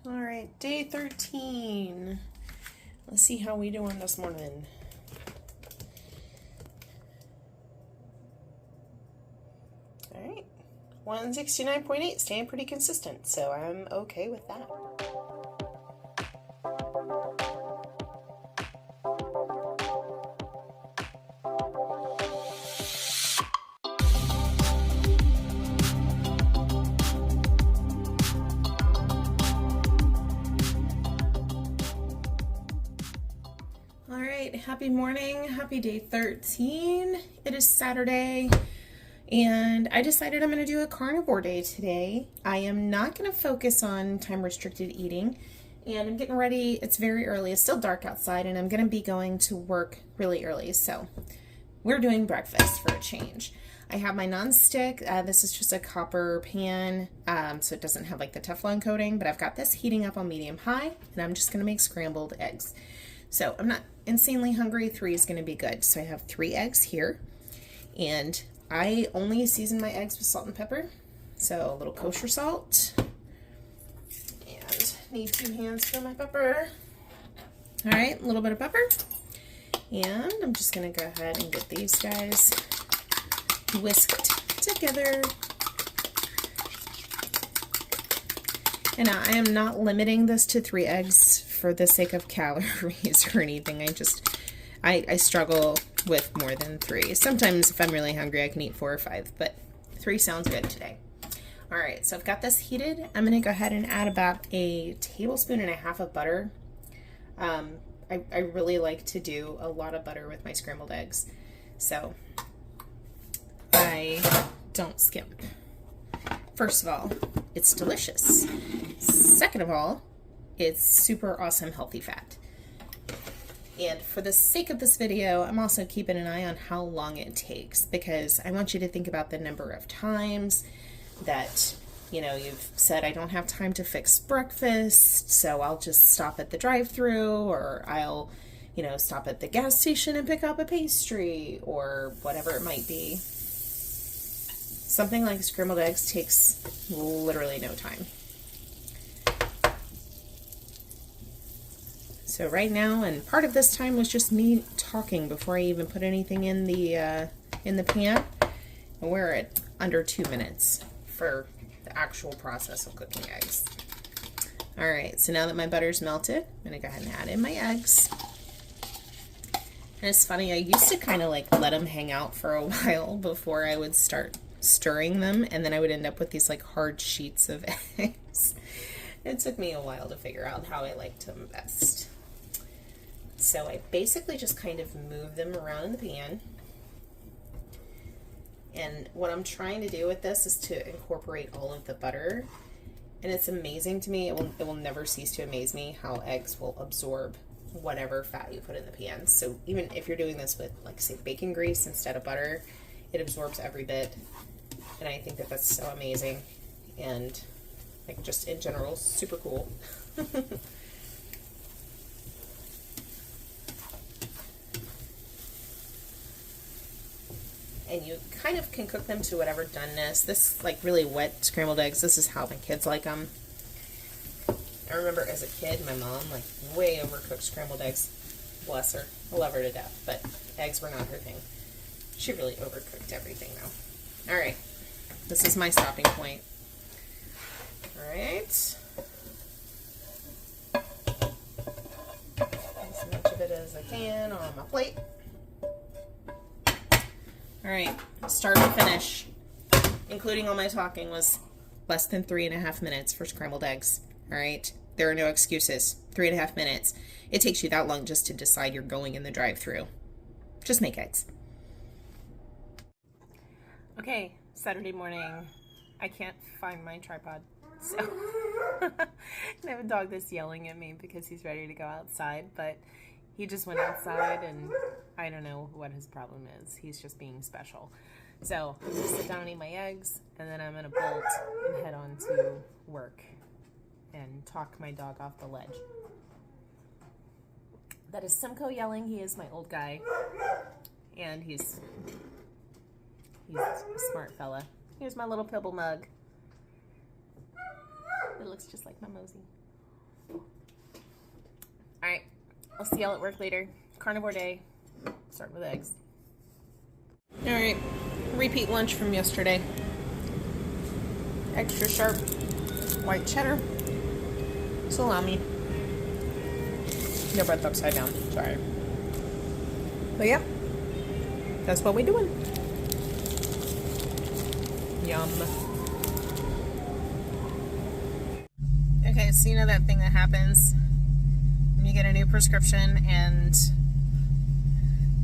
All right, day 13. Let's see how we doing this morning. All right, 169.8, staying pretty consistent, so I'm okay with that. Happy morning, happy day 13. It is Saturday, and I decided I'm going to do a carnivore day today. I am not going to focus on time-restricted eating, and I'm getting ready. It's very early. It's still dark outside, and I'm going to be going to work really early, so we're doing breakfast for a change. I have my nonstick. This is just a copper pan, so it doesn't have like the Teflon coating, but I've got this heating up on medium-high, and I'm just going to make scrambled eggs. So I'm not insanely hungry. 3 is going to be good. So I have 3 eggs here, and I only season my eggs with salt and pepper. So a little kosher salt, and need 2 hands for my pepper. All right, a little bit of pepper, and I'm just going to go ahead and get these guys whisked together. And I am not limiting this to 3 eggs for the sake of calories or anything. I struggle with more than 3. Sometimes if I'm really hungry, I can eat 4 or 5, but 3 sounds good today. All right, so I've got this heated. I'm gonna go ahead and add about 1.5 tablespoons of butter. I really like to do a lot of butter with my scrambled eggs, so I don't skimp. First of all, it's delicious. Second of all, it's super awesome healthy fat. And for the sake of this video, I'm also keeping an eye on how long it takes, because I want you to think about the number of times that, you've said, I don't have time to fix breakfast, so I'll just stop at the drive-thru, or I'll, stop at the gas station and pick up a pastry, or whatever it might be. Something like scrambled eggs takes literally no time. So right now, and part of this time was just me talking before I even put anything in the pan. And we're at under 2 minutes for the actual process of cooking eggs. All right, so now that my butter's melted, I'm gonna go ahead and add in my eggs. And it's funny, I used to kind of like let them hang out for a while before I would start stirring them, and then I would end up with these like hard sheets of eggs. It took me a while to figure out how I liked them best. So I basically just kind of move them around in the pan. And what I'm trying to do with this is to incorporate all of the butter. And it's amazing to me, it will never cease to amaze me how eggs will absorb whatever fat you put in the pan. So even if you're doing this with, like, say, bacon grease instead of butter, it absorbs every bit. And I think that that's so amazing. And, like, just in general, super cool. And you kind of can cook them to whatever doneness. This, like, really wet scrambled eggs, this is how my kids like them. I remember as a kid, my mom, like, way overcooked scrambled eggs. Bless her. I love her to death, but eggs were not her thing. She really overcooked everything, though. All right. This is my stopping point. All right. As much of it as I can on my plate. All right, start to finish, including all my talking, was less than 3.5 minutes for scrambled eggs. All right, there are no excuses. 3.5 minutes. It takes you that long just to decide you're going in the drive-thru. Just make eggs. Okay, Saturday morning. I can't find my tripod, so I have a dog that's yelling at me because he's ready to go outside, but he just went outside, and I don't know what his problem is. He's just being special. So I'm going to sit down and eat my eggs, and then I'm going to bolt and head on to work and talk my dog off the ledge. That is Simcoe yelling. He is my old guy, and he's a smart fella. Here's my little pebble mug. It looks just like my Mosey. Alright, I'll see y'all at work later. Carnivore day, starting with eggs. Alright, repeat lunch from yesterday. Extra sharp white cheddar, salami. No, bread's upside down, sorry. But yeah, that's what we're doing. Yum. Okay, so you know that thing that happens when you get a new prescription and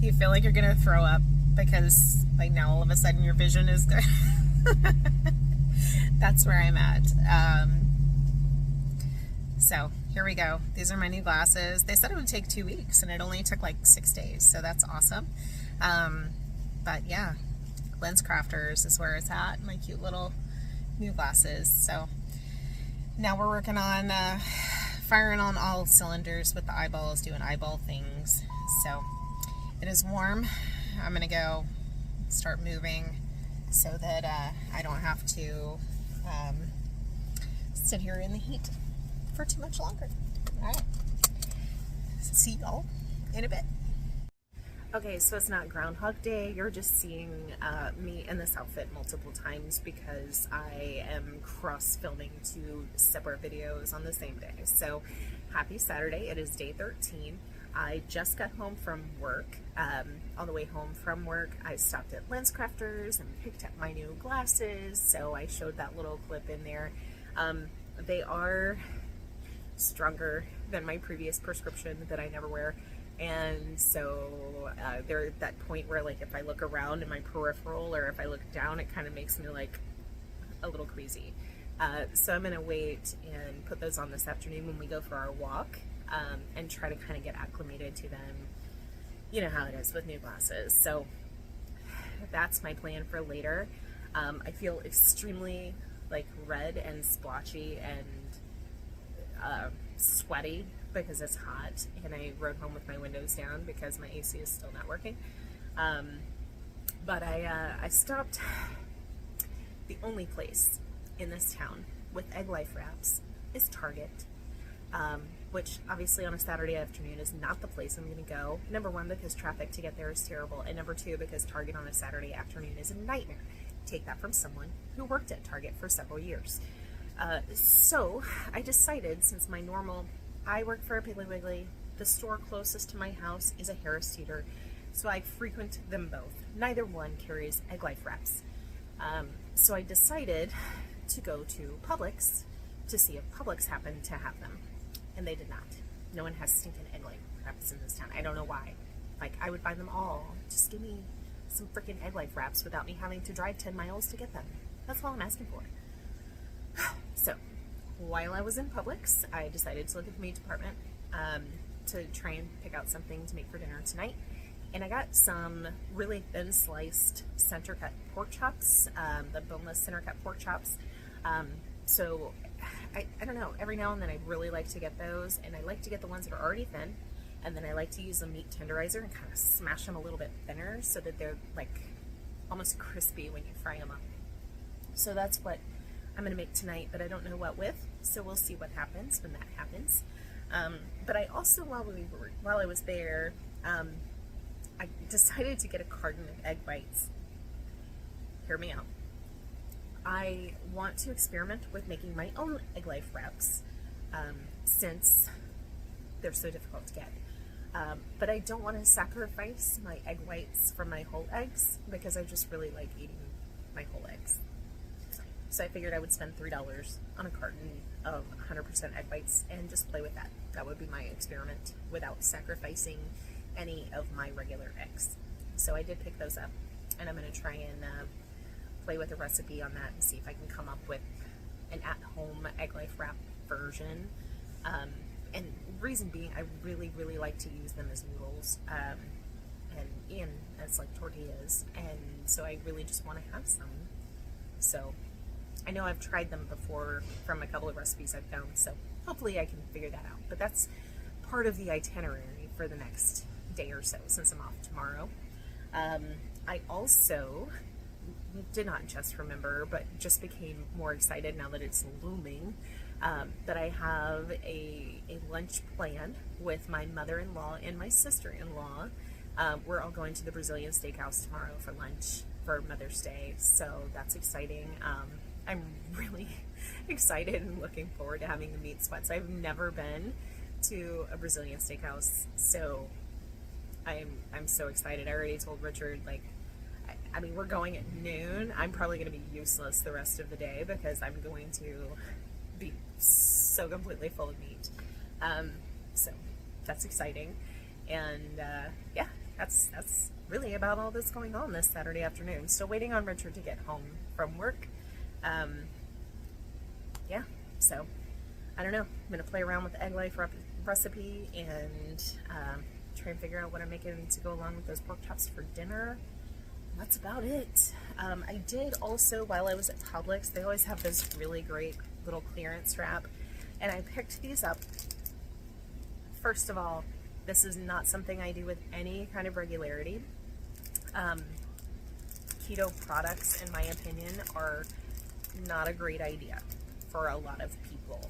you feel like you're gonna throw up because like now all of a sudden your vision is good. That's where I'm at. So here we go. These are my new glasses. They said it would take 2 weeks and it only took like 6 days, so that's awesome. But yeah, Lens Crafters is where it's at. My cute little new glasses. So now we're working on firing on all cylinders with the eyeballs, doing eyeball things. So it is warm. I'm gonna go start moving so that I don't have to sit here in the heat for too much longer. All right, see y'all in a bit. Okay, so it's not Groundhog Day. You're just seeing me in this outfit multiple times because I am cross-filming 2 separate videos on the same day. So happy Saturday. It is day 13. I just got home from work. On the way home from work, I stopped at Lens Crafters and picked up my new glasses. So I showed that little clip in there. They are stronger than my previous prescription that I never wear. And so they're at that point where like if I look around in my peripheral or if I look down, it kind of makes me like a little queasy. So I'm gonna wait and put those on this afternoon when we go for our walk, and try to kind of get acclimated to them. You know how it is with new glasses. So that's my plan for later. I feel extremely like red and splotchy and sweaty because it's hot, and I rode home with my windows down because my AC is still not working. But I stopped. The only place in this town with Egg Life wraps is Target, which obviously on a Saturday afternoon is not the place I'm going to go. Number 1, because traffic to get there is terrible, and number 2, because Target on a Saturday afternoon is a nightmare. Take that from someone who worked at Target for several years. So I decided, since I work for a Piggly Wiggly, the store closest to my house is a Harris Teeter, so I frequent them both. Neither one carries Egg Life wraps. So I decided to go to Publix to see if Publix happened to have them, and they did not. No one has stinking Egg Life wraps in this town. I don't know why. Like, I would buy them all. Just give me some freaking Egg Life wraps without me having to drive 10 miles to get them. That's all I'm asking for. So while I was in Publix, I decided to look at the meat department to try and pick out something to make for dinner tonight. And I got some really thin sliced center cut pork chops, the boneless center cut pork chops. So I don't know, every now and then I really like to get those, and I like to get the ones that are already thin, and then I like to use a meat tenderizer and kind of smash them a little bit thinner so that they're like almost crispy when you fry them up. So that's what I'm gonna make tonight, but I don't know what with, so we'll see what happens when that happens. But I also, while I was there, I decided to get a carton of egg whites. Hear me out. I want to experiment with making my own Egg Life wraps, since they're so difficult to get. But I don't want to sacrifice my egg whites from my whole eggs because I just really like eating my whole eggs. So I figured I would spend $3 on a carton of 100% egg whites and just play with that. That would be my experiment without sacrificing any of my regular eggs. So I did pick those up, and I'm going to try and play with a recipe on that and see if I can come up with an at-home Egg Life wrap version. And reason being, I really, really like to use them as noodles and as like tortillas, and so I really just want to have some. So I know I've tried them before from a couple of recipes I've found, so hopefully I can figure that out. But that's part of the itinerary for the next day or so, since I'm off tomorrow. I also did not just remember, but just became more excited now that it's looming. But I have a lunch plan with my mother-in-law and my sister-in-law. We're all going to the Brazilian steakhouse tomorrow for lunch for Mother's Day, so that's exciting. I'm really excited and looking forward to having the meat sweats. I've never been to a Brazilian steakhouse, so I'm so excited. I already told Richard, like, I mean, we're going at noon. I'm probably going to be useless the rest of the day because I'm going to be so completely full of meat. So that's exciting. And yeah, that's really about all that's going on this Saturday afternoon. Still waiting on Richard to get home from work. Yeah, so I don't know. I'm going to play around with the egg life recipe and try and figure out what I'm making to go along with those pork chops for dinner. That's about it. I did also, while I was at Publix, they always have this really great little clearance wrap, and I picked these up. First of all, this is not something I do with any kind of regularity. Keto products, in my opinion, are not a great idea for a lot of people.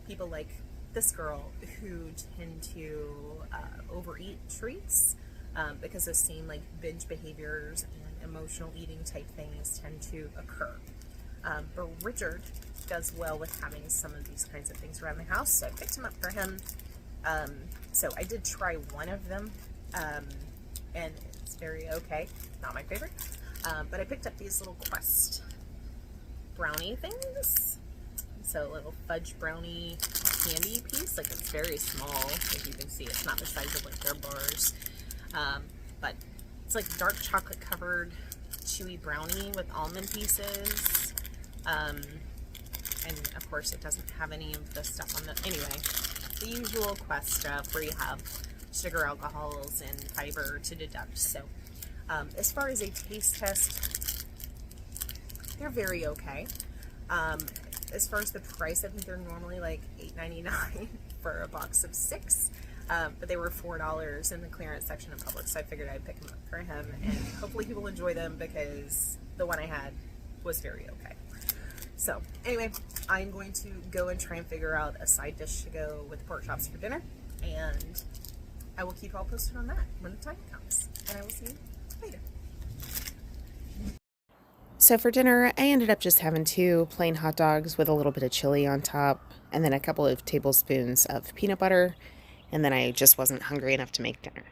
People like this girl who tend to overeat treats because I've seen like binge behaviors and emotional eating type things tend to occur. But Richard does well with having some of these kinds of things around the house, so I picked them up for him. So I did try one of them, and it's very okay. Not my favorite, but I picked up these little Quest brownie things. So a little fudge brownie candy piece, like it's very small. As you can see, it's not the size of like their bars, but it's like dark chocolate covered chewy brownie with almond pieces. And of course it doesn't have any of the stuff on the, anyway, the usual Quest stuff where you have sugar, alcohols, and fiber to deduct. So as far as a taste test, they're very okay. As far as the price, I think they're normally like $8.99 for a box of 6, but they were $4 in the clearance section of Publix, so I figured I'd pick them up for him, and hopefully he will enjoy them because the one I had was very okay. So anyway, I'm going to go and try and figure out a side dish to go with pork chops for dinner, and I will keep you all posted on that when the time comes, and I will see you later. So for dinner, I ended up just having 2 plain hot dogs with a little bit of chili on top, and then a couple of tablespoons of peanut butter, and then I just wasn't hungry enough to make dinner.